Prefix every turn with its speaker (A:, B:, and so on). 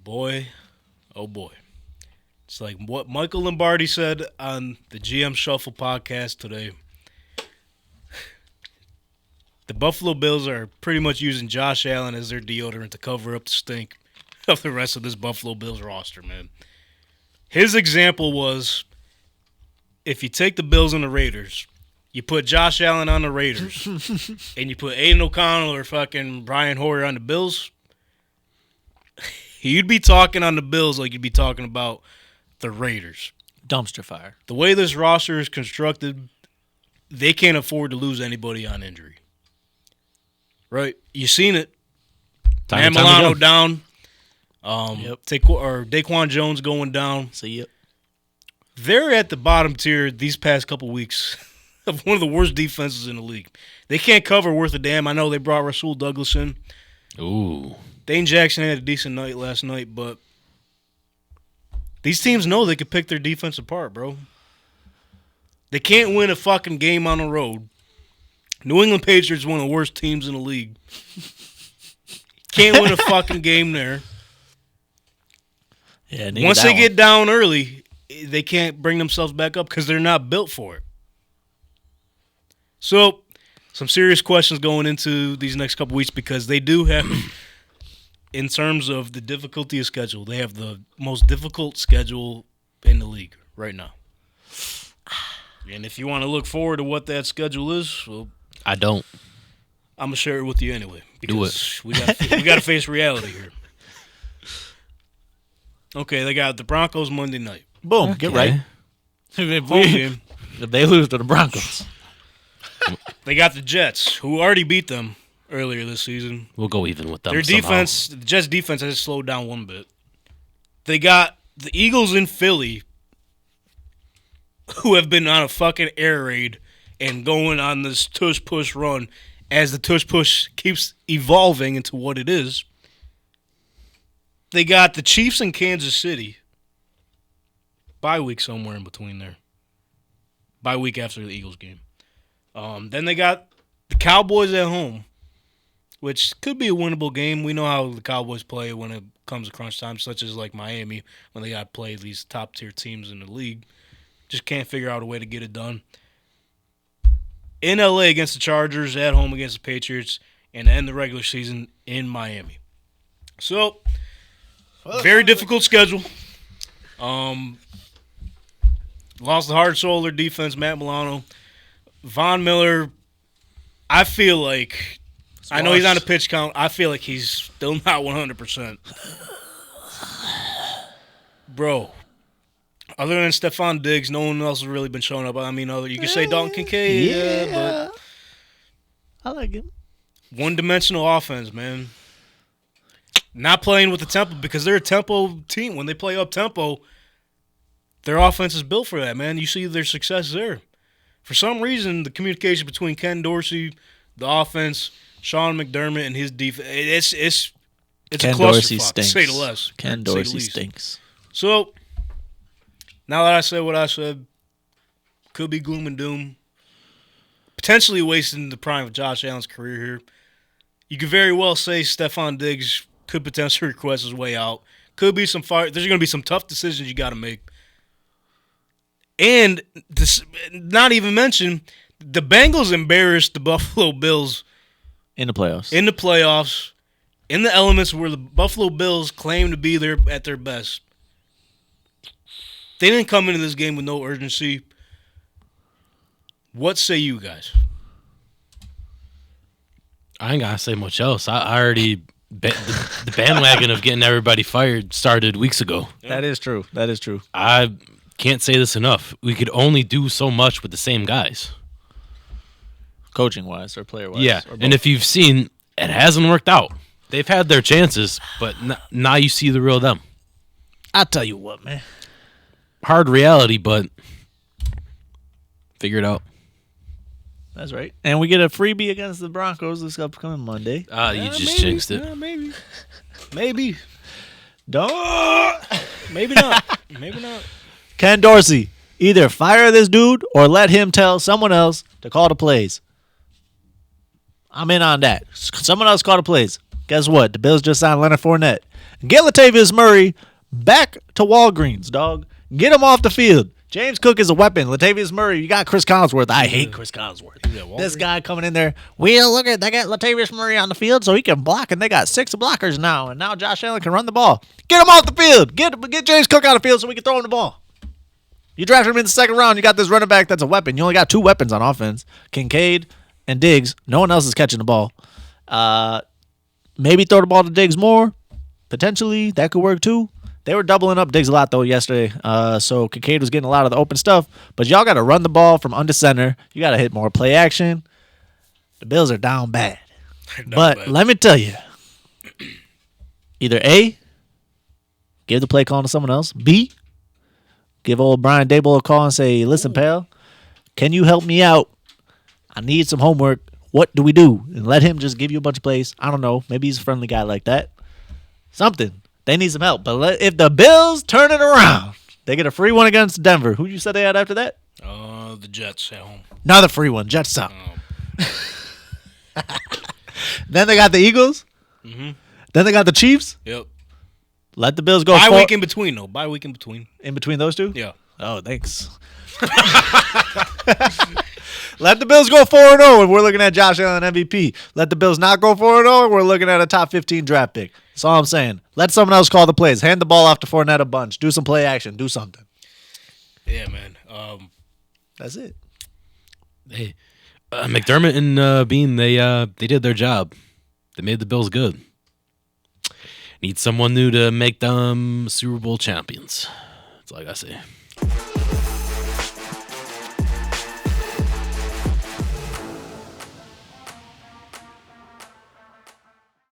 A: Boy, oh boy. It's like what Michael Lombardi said on the GM Shuffle podcast today. The Buffalo Bills are pretty much using Josh Allen as their deodorant to cover up the stink of the rest of this Buffalo Bills roster, man. His example was, if you take the Bills and the Raiders, you put Josh Allen on the Raiders, and you put Aiden O'Connell or fucking Brian Hoyer on the Bills, you'd be talking on the Bills like you'd be talking about the Raiders.
B: Dumpster fire.
A: The way this roster is constructed, they can't afford to lose anybody on injury. Right? You seen it.
C: Time
A: Milano down.
B: Yep.
A: Daquan Jones going down.
B: So, yep.
A: They're at the bottom tier these past couple weeks of one of the worst defenses in the league. They can't cover worth a damn. I know they brought Rasul Douglas in.
C: Ooh.
A: Dane Jackson had a decent night last night, but these teams know they can pick their defense apart, bro. They can't win a fucking game on the road. New England Patriots, one of the worst teams in the league. Can't win a fucking game there.
B: Yeah,
A: once they get down early, they can't bring themselves back up because they're not built for it. So, some serious questions going into these next couple weeks because they do have, in terms of the difficulty of schedule, they have the most difficult schedule in the league right now. And if you want to look forward to what that schedule is, well,
C: I don't.
A: I'm gonna share it with you anyway because
C: Do
A: we got to face reality here. Okay, they got the Broncos Monday night.
B: Boom, get right.
A: Home game.
B: If they lose to the Broncos.
A: They got the Jets, who already beat them earlier this season.
C: We'll go even with them.
A: Their defense, the Jets' defense has slowed down one bit. They got the Eagles in Philly, who have been on a fucking air raid and going on this tush-push run as the tush-push keeps evolving into what it is. They got the Chiefs in Kansas City. Bye week somewhere in between there. Bye week after the Eagles game. Then they got the Cowboys at home, which could be a winnable game. We know how the Cowboys play when it comes to crunch time, such as like Miami, when they got to play these top-tier teams in the league. Just can't figure out a way to get it done. In L.A. against the Chargers, at home against the Patriots, and end the regular season in Miami. So, very difficult schedule. Lost the heart and soul of their defense, Matt Milano. Von Miller, I feel like, I know he's on a pitch count. I feel like he's still not 100%. Bro. Other than Stephon Diggs, no one else has really been showing up. I mean, you can say Dalton Kincaid, but
B: I like him.
A: One-dimensional offense, man. Not playing with the tempo because they're a tempo team. When they play up-tempo, their offense is built for that, man. You see their success there. For some reason, the communication between Ken Dorsey, the offense, Sean McDermott, and his defense, it's
B: Ken
A: a
B: Dorsey
A: clusterfuck,
B: stinks.
A: to say the less.
B: Ken Dorsey stinks.
A: So, now that I said what I said, could be gloom and doom. Potentially wasting the prime of Josh Allen's career here. You could very well say Stephon Diggs could potentially request his way out. Could be some fire. There's going to be some tough decisions you got to make. And not even mention, the Bengals embarrassed the Buffalo Bills
B: in the playoffs.
A: In the elements where the Buffalo Bills claim to be at their best. They didn't come into this game with no urgency. What say you guys?
C: I ain't got to say much else. I already the bandwagon of getting everybody fired started weeks ago.
B: That is true.
C: I can't say this enough. We could only do so much with the same guys.
B: Coaching-wise or player-wise.
C: Yeah,
B: or
C: and if you've seen, it hasn't worked out. They've had their chances, but now you see the real them.
B: I'll tell you what, man.
C: Hard reality, but figure it out.
B: That's right. And we get a freebie against the Broncos this upcoming Monday.
C: You just jinxed it.
A: Yeah, maybe. Maybe.
B: Don't.
A: Maybe not. Maybe not.
B: Ken Dorsey, either fire this dude or let him tell someone else to call the plays. I'm in on that. Someone else call the plays. Guess what? The Bills just signed Leonard Fournette. Get Latavius Murray back to Walgreens, dog. Get him off the field. James Cook is a weapon. Latavius Murray, you got Chris Collinsworth. I hate Chris Collinsworth. This guy coming in there. Well, look at they got Latavius Murray on the field so he can block, and they got 6 blockers now. And now Josh Allen can run the ball. Get him off the field. Get James Cook on the field so we can throw him the ball. You drafted him in the second round. You got this running back that's a weapon. You only got 2 weapons on offense, Kincaid and Diggs. No one else is catching the ball. Maybe throw the ball to Diggs more. Potentially, that could work too. They were doubling up Diggs a lot, though, yesterday. So Kincaid was getting a lot of the open stuff. But y'all got to run the ball from under center. You got to hit more play action. The Bills are down bad. Let me tell you. Either A, give the play call to someone else. B, give old Brian Dable a call and say, listen, pal, can you help me out? I need some homework. What do we do? And let him just give you a bunch of plays. I don't know. Maybe he's a friendly guy like that. Something. They need some help. But if the Bills turn it around, they get a free one against Denver. Who you said they had after that?
A: The Jets at home.
B: Another free one. Jets out. Then they got the Eagles.
A: Mm-hmm.
B: Then they got the Chiefs.
A: Yep.
B: Let the Bills go.
A: Bye week in between, though. Bye week in between.
B: In between those two?
A: Yeah.
B: Oh, thanks. Let the Bills go 4-0 and we're looking at Josh Allen MVP. Let the Bills not go 4-0 and we're looking at a top 15 draft pick. That's all I'm saying. Let someone else call the plays. Hand the ball off to Fournette a bunch. Do some play action. Do something.
A: Yeah, man.
B: That's it.
C: Hey, McDermott and Bean, they did their job. They made the Bills good. Need someone new to make them Super Bowl champions. That's all I gotta say.